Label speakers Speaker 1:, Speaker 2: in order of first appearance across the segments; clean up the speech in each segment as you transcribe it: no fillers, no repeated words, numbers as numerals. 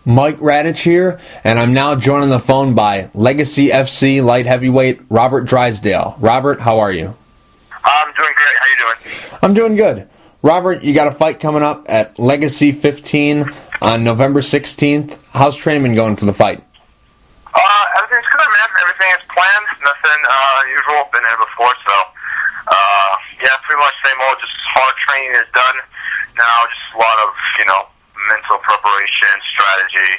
Speaker 1: Mike Radich here, and I'm now joined on the phone by Legacy FC light heavyweight Robert Drysdale. Robert, how are you?
Speaker 2: I'm doing great. How you doing?
Speaker 1: I'm doing good. Robert, you got a fight coming up at Legacy 15 on November 16th. How's training been going for the fight?
Speaker 2: Everything's good, man. Everything is planned. Nothing unusual. Been there before, so yeah, pretty much same old. Just hard training is done. Now just a lot of mental preparation, strategy.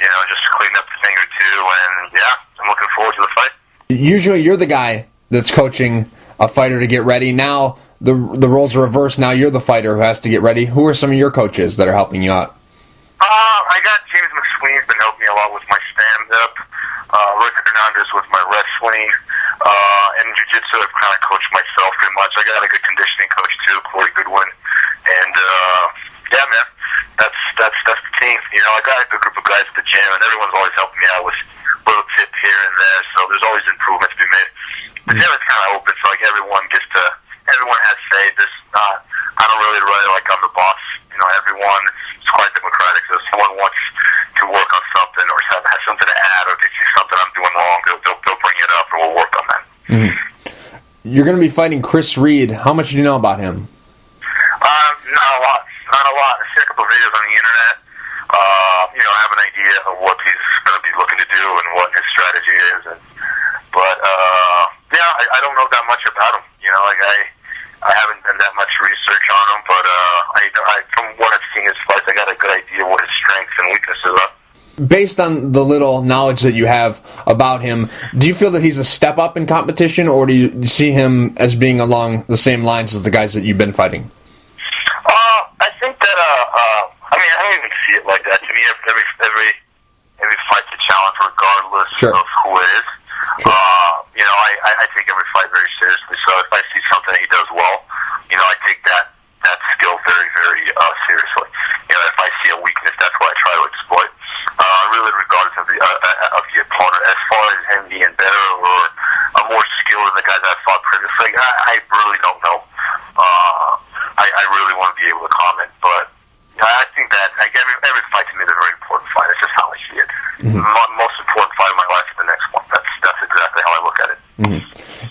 Speaker 2: Just clean up a thing or two, and yeah, I'm looking forward to the fight.
Speaker 1: Usually, you're the guy that's coaching a fighter to get ready. Now the roles are reversed. Now you're the fighter who has to get ready. Who are some of your coaches that are helping you out?
Speaker 2: I got James McSween's been helping me a lot with my stand-up. Rick Hernandez with my wrestling. And jiu-jitsu, I've kind of coached myself pretty much. I got a good conditioning coach too, Corey Goodwin. And yeah, man, that's the team. I got a good group of guys at the gym, and everyone's always helping me out with little tips here and there. So there's always improvements to be made. The gym is kind of open, so like everyone has say. I don't really like I'm the boss. Everyone is quite democratic. So if someone wants to work on something or has something to add, or if they see something I'm doing wrong, they'll bring it up, and we'll work on that.
Speaker 1: Mm-hmm. You're going to be fighting Chris Reed. How much do you know about him?
Speaker 2: Not a lot. I see a couple of videos on the internet. I have an idea of what he's going to be looking to do and what his strategy is. But I don't know that much about him. I haven't done that much research on him. But from what I've seen his fights, I got a good idea what his strengths and weaknesses are.
Speaker 1: Based on the little knowledge that you have about him, do you feel that he's a step up in competition, or do you see him as being along the same lines as the guys that you've been fighting?
Speaker 2: I think that I don't even see it like that. To me, every fight's a challenge, regardless of who it is. Sure. I take every fight very seriously. So if I see something that he does well, I take that skill very, very seriously. If I see a weakness, that's what I try to exploit. Really, regardless of the opponent, as far as him being better or more skilled than the guys I fought previously, I really don't know. I really want to be able to comment, but I think that every fight to me is a very important fight. It's just how I see it. Mm-hmm. Most important fight of my life is the next one. That's exactly how I look at it.
Speaker 1: Mm-hmm.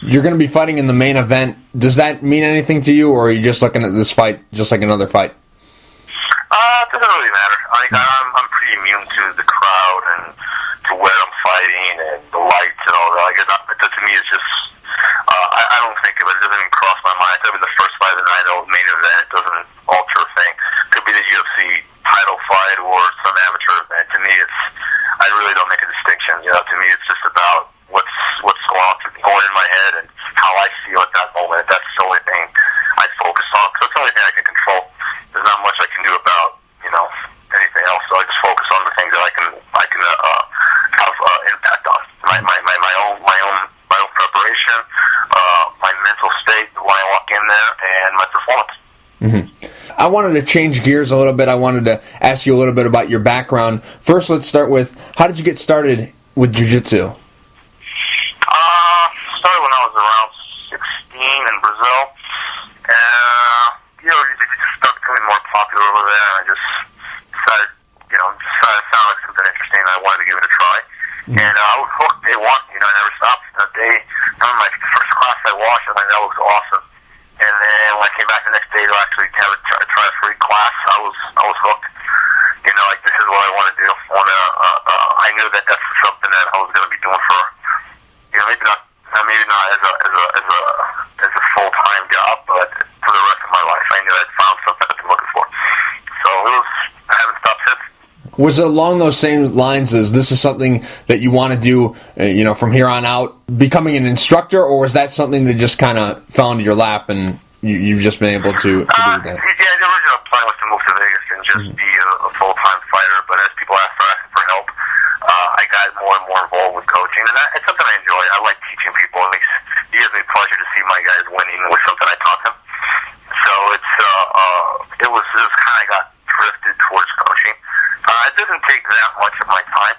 Speaker 1: You're going to be fighting in the main event. Does that mean anything to you, or are you just looking at this fight just like another fight?
Speaker 2: It doesn't really matter. I'm pretty immune to the crowd and to where I'm fighting and the lights and all that. To me, it's just I don't think of it. It doesn't even cross my mind. It could be the first fight of the night or main event. It doesn't alter a thing. It could be the UFC title fight or some amateur event. To me, I really don't make a distinction. To me, it's just about what's going in my head and how I feel at that moment. That's the only thing I focus on, because it's the only thing I can control. There's not much I can do about anything else. So I just focus on the things that I can have impact on. My own preparation, my mental state when I walk in there, and my performance.
Speaker 1: Mm-hmm. I wanted to change gears a little bit. I wanted to ask you a little bit about your background. First, let's start with, how did you get started with jiu-jitsu?
Speaker 2: Started when I was around 16 in Brazil. It just started becoming more popular over there. I just decided it sounded like something interesting. I wanted to give it a try. Mm-hmm. And I was hooked day one. I never stopped. My first class I watched, I thought that was awesome. And then when I came back the next day to actually try a free class, I was hooked. This is what I want to do. I knew that that's something that I was going to be doing for, maybe not as a full-time job, but for the rest of my life. I knew I'd found something I've been looking for. So I haven't stopped since.
Speaker 1: Was it along those same lines as this is something that you want to do, from here on out, becoming an instructor, or was that something that just kind of fell into your lap and you've just been able to do that?
Speaker 2: Yeah, the original plan was to move to Vegas and just be a full-time fighter, but as people started asking for help, I got more and more involved with coaching, and it's something I enjoy. I like teaching people. It gives me pleasure to see my guys winning with something I taught them. So it was kind of got drifted towards coaching. It doesn't take that much of my time.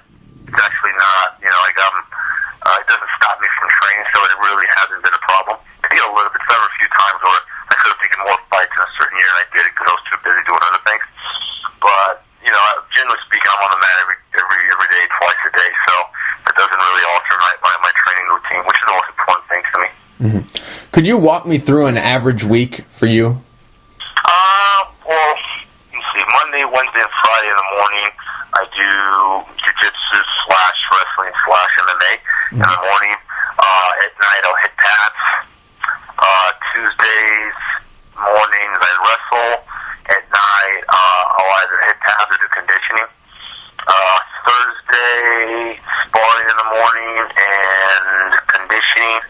Speaker 2: It's actually not, it doesn't stop me from training, so it really hasn't been a problem. Maybe a little bit. There were a few times where I could have taken more fights in a certain year, and I did it because I was too busy doing other things. But, generally speaking, I'm on the mat every day, twice a day. So it doesn't really alter my training routine, which is the most important thing to me.
Speaker 1: Mm-hmm. Could you walk me through an average week for you?
Speaker 2: Well, you see, Monday, Wednesday, and Friday in the morning, I do jiu-jitsu / wrestling / MMA in the morning. At night, I'll hit pads. Tuesdays mornings, I wrestle. At night, I'll either hit pads or do conditioning. Thursday, sparring in the morning and conditioning.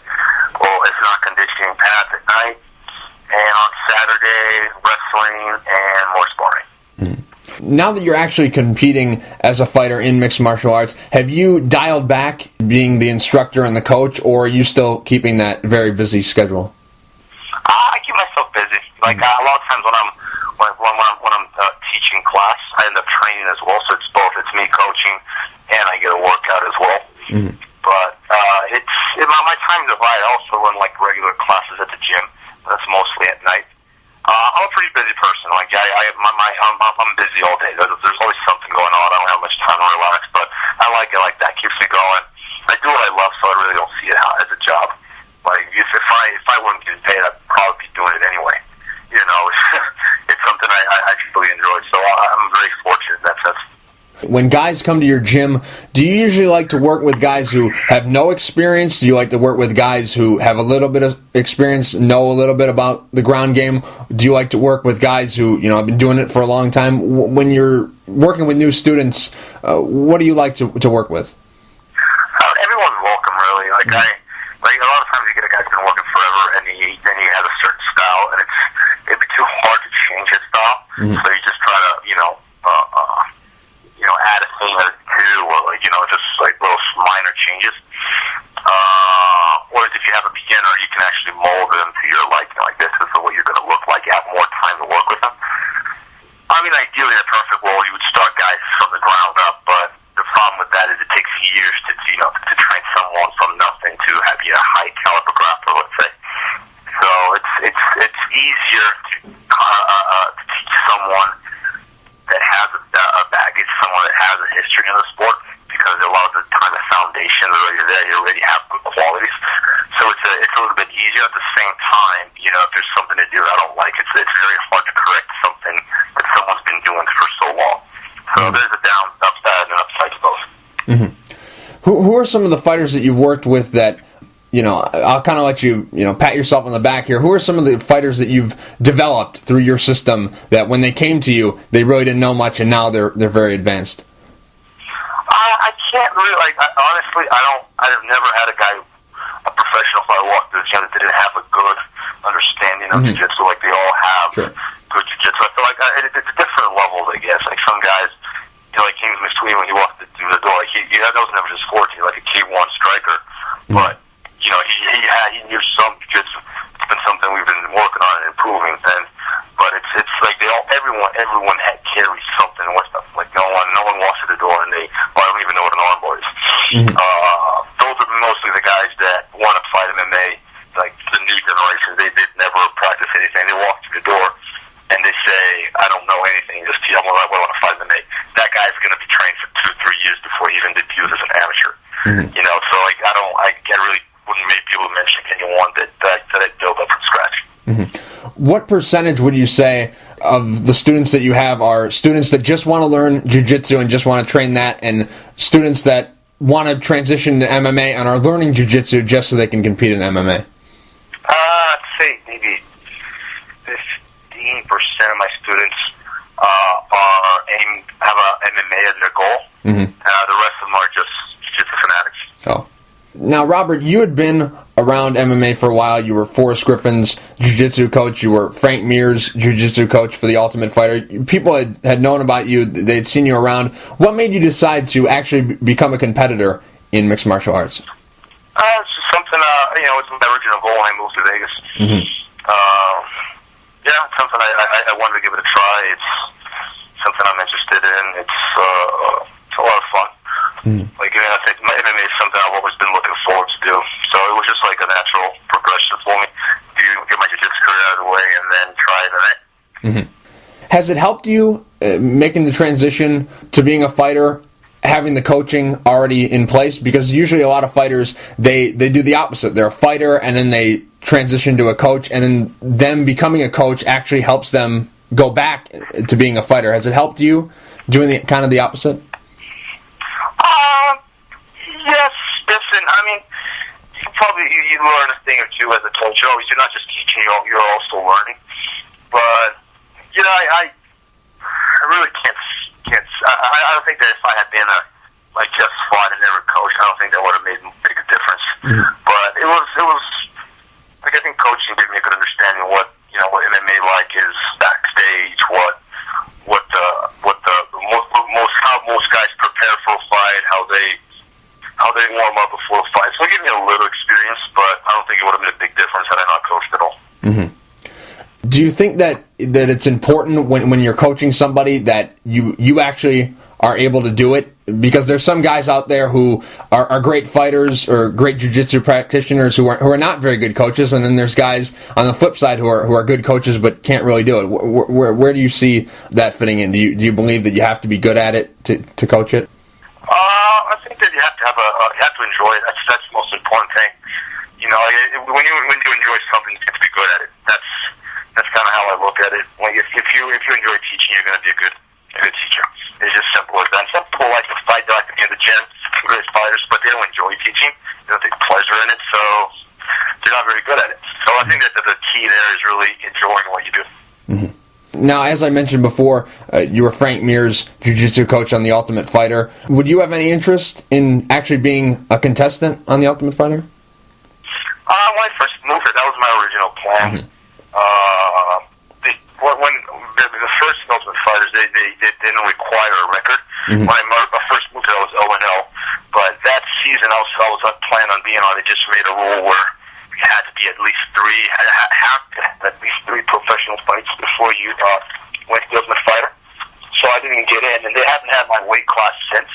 Speaker 2: Well, it's not conditioning, pads at night. And on Saturday, wrestling and more sparring.
Speaker 1: Now that you're actually competing as a fighter in mixed martial arts, have you dialed back being the instructor and the coach, or are you still keeping that very busy schedule?
Speaker 2: I keep myself busy. Like a lot of times when I'm teaching class, I end up training as well. So it's both. It's me coaching, and I get a workout as well. Mm-hmm. But my time divided. I also run like regular classes at the gym. That's mostly at night. I'm a pretty busy person. Like I'm busy all day. There's always something going on. I don't have much time to relax, but I like it like that. Keeps me going. I do what I love, so I really don't see it as a job. Like if I wouldn't get paid, I'd probably be doing it anyway. You know, it's something I really enjoy. So I'm very fortunate in that sense.
Speaker 1: When guys come to your gym, do you usually like to work with guys who have no experience? Do you like to work with guys who have a little bit of experience, know a little bit about the ground game? Do you like to work with guys who, have been doing it for a long time? When you're working with new students, what do you like to work with?
Speaker 2: Everyone's welcome, really. Like a lot of times you get a guy who's been working forever, and then he has a certain style, and it'd be too hard to change his style. Mm-hmm. So you just try to, add a thing or two, or just like little minor changes. Whereas if you have a beginner, you can actually mold them to your liking. Like this is the way you're going to look like. You have more time to work with them. I mean, ideally, in a perfect world, you would start guys from the ground up, but the problem with that is it takes years to train someone from nothing to have a high caliber grappler, let's say. So it's easier to teach someone that has a baggage, someone that has a history in the sport, because a lot of the time the foundation is already there. You already have good qualities, so it's a little bit easier. At the same time, if there's something to do I don't like, it's very hard to correct something that someone's been doing for so long. So there's a upside and upside to both.
Speaker 1: Mm-hmm. Who are some of the fighters that you've worked with that, I'll kind of let you, pat yourself on the back here. Who are some of the fighters that you've developed through your system that when they came to you, they really didn't know much, and now they're very advanced?
Speaker 2: I can't really, honestly, I've never had a professional fighter walk through the gym that didn't have a good understanding of jiu-jitsu, like they all have. Sure. Good jiu-jitsu. I feel like it's different levels, I guess. Like some guys, like James McSween, when he walked through the door, that was never his forte, like a K1 striker. Mm-hmm. But he knew some jiu-jitsu. It's been something we've been working on and improving. But it's like everyone carries something with them. Like no one walks to the door and I don't even know what an armbar is. Mm-hmm. Those are mostly the guys that want to fight MMA, like the new generation. They've never practiced anything. They walk through the door and they say, I don't know anything. Just I want to fight MMA. That guy's going to be trained for 2-3 years before he even debuts as an amateur. Mm-hmm. So I really wouldn't be able to mention anyone that I built up from scratch.
Speaker 1: Mm-hmm. What percentage would you say of the students that you have are students that just want to learn jiu-jitsu and just want to train that, and students that want to transition to MMA and are learning jiu-jitsu just so they can compete in MMA?
Speaker 2: I'd say maybe 15% of my students have a MMA as their goal. Mm-hmm. The rest of them are just jiu-jitsu fanatics.
Speaker 1: Oh. Now, Robert, you had been around MMA for a while. You were Forrest Griffin's jiu-jitsu coach. You were Frank Mir's jiu-jitsu coach for The Ultimate Fighter. People had known about you. They'd seen you around. What made you decide to actually become a competitor in mixed martial arts?
Speaker 2: It's just something, it's my original goal when I moved to Vegas. Mm-hmm. It's something I wanted to give it a try. It's something I'm interested in. It's a lot of fun. Mm-hmm. I think my MMA is something I've always been looking forward to do. So it was just like a natural progression for me to get my jiu-jitsu career out of the way and then try MMA.
Speaker 1: Mm-hmm. Has it helped you making the transition to being a fighter, having the coaching already in place? Because usually a lot of fighters, they do the opposite. They're a fighter, and then they transition to a coach, and then them becoming a coach actually helps them go back to being a fighter. Has it helped you doing the kind of the opposite?
Speaker 2: Yes. Listen, I mean, you learn a thing or two as a coach. You're not just teaching; you're also learning. But I really can't. I don't think that if I had been just fought and never coached, I don't think that would have made a big difference. Mm-hmm. But it was like, I think coaching gave me a good understanding what MMA like is backstage, how most guys prepare for a fight, how they warm up before a fight. So it gave me a little experience, but I don't think it would have made a big difference had I not coached at all. Mm-hmm.
Speaker 1: Do you think that it's important when you're coaching somebody that you actually are able to do it? Because there's some guys out there who are great fighters or great jiu-jitsu practitioners who are not very good coaches, and then there's guys on the flip side who are good coaches but can't really do it. Where do you see that fitting in? Do you believe that you have to be good at it to coach it?
Speaker 2: I think that you have to enjoy it. That's the most important thing. When you enjoy something, you have to be good at it. That's kind of how I look at it. Like if you enjoy teaching, you're going to be a good teacher. It's just simple as that. Some people like to fight, they like to be in the gym, great fighters, but they don't enjoy teaching. They don't take pleasure in it, so they're not very good at it. So I think that the key there is really enjoying what you do.
Speaker 1: Mm-hmm. Now, as I mentioned before, you were Frank Mir's jiu-jitsu coach on The Ultimate Fighter. Would you have any interest in actually being a contestant on The Ultimate Fighter?
Speaker 2: When I first moved here, that was my original plan. Mm-hmm. When the first Ultimate Fighters, they didn't require a record. Mm-hmm. When I first moved here, I was 0-0. But that season, I was planning on being on. They just made a rule where you had to be at least three professional fights before you went to the Ultimate Fighter. So I didn't get in, and they haven't had my weight class since.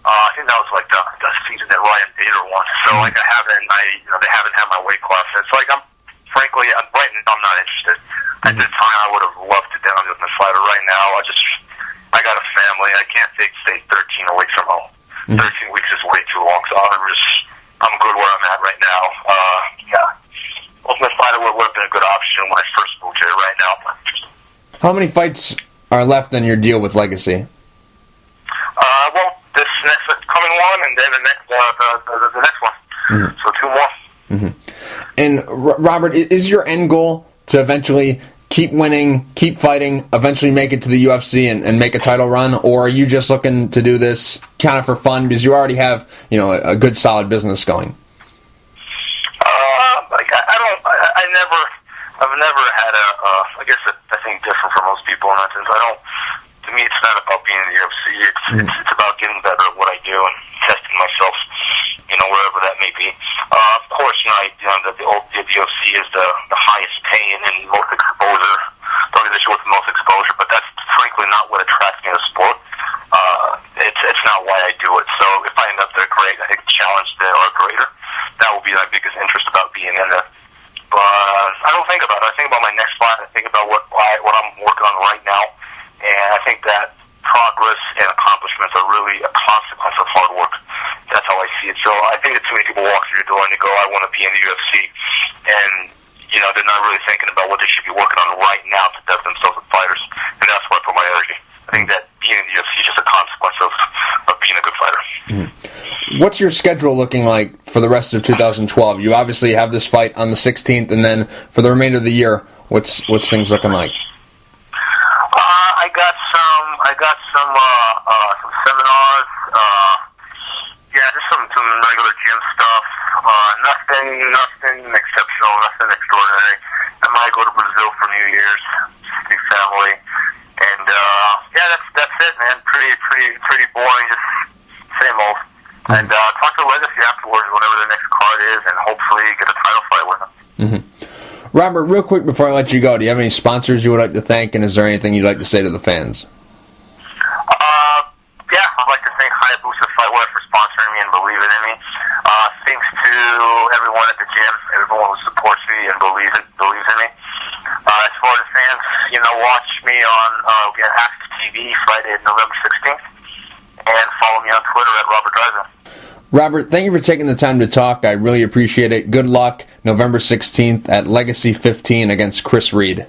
Speaker 2: I think that was like the season that Ryan Bader won. So like they haven't had my weight class since. So like right now I'm not interested. At the time, I would have loved to be on the Ultimate Fighter. Right now, I got a family. I can't stay 13 weeks from home. Mm-hmm. 13 weeks is way too long. So I'm good where I'm at right now. Ultimate Fighter would have been a good option when I first moved here. Right now, I'm not interested.
Speaker 1: How many fights are left in your deal with Legacy?
Speaker 2: Well, this next coming one, and then the next one. Mm-hmm. So 2 more.
Speaker 1: Mm-hmm. And Robert, is your end goal to eventually keep winning, keep fighting, eventually make it to the UFC and make a title run, or are you just looking to do this kind of for fun because you already have a good solid business going?
Speaker 2: I've never had I guess I think different from most people in that sense. To me, it's not about being in the UFC. It's about getting better at what I do and testing myself, wherever that may be. Of course, the UFC is the highest paying and most exposure, the organization with the most exposure, but that's frankly not what attracts me to the sport. It's not why I do it. So if I end up there, great. I think the challenge there are greater. That will be my biggest interest about being in there. But I don't think about it. I think about my next fight. I think about what I'm working on right now. And I think that progress and accomplishments are really a consequence of hard work. That's how I see it. So I think that too many people walk through your door and they go, I want to be in the UFC. And, they're not really thinking about what they should be working on right now to develop themselves as fighters. And that's where I put my energy. I think that being in the UFC is just a consequence of being a good fighter.
Speaker 1: Mm-hmm. What's your schedule looking like for the rest of 2012? You obviously have this fight on the 16th, and then for the remainder of the year, what's things looking like?
Speaker 2: I got some seminars. Just some regular gym stuff. Nothing exceptional, nothing extraordinary. I might go to Brazil for New Year's, see family, and that's it, man. Pretty boring, just same old. And talk to Legacy afterwards, whatever the next card is, and hopefully get a title fight with him.
Speaker 1: Mm-hmm. Robert, real quick before I let you go, do you have any sponsors you would like to thank, and is there anything you'd like to say to the fans?
Speaker 2: I'd like to thank Hayabusa Fightwear for sponsoring me and believing in me. Thanks to everyone at the gym, everyone who supports me and believes in me. As far as fans, watch me on Ask TV TV Friday, November 16th. And follow me on Twitter at Robert Drysdale.
Speaker 1: Robert, thank you for taking the time to talk. I really appreciate it. Good luck November 16th at Legacy 15 against Chris Reed.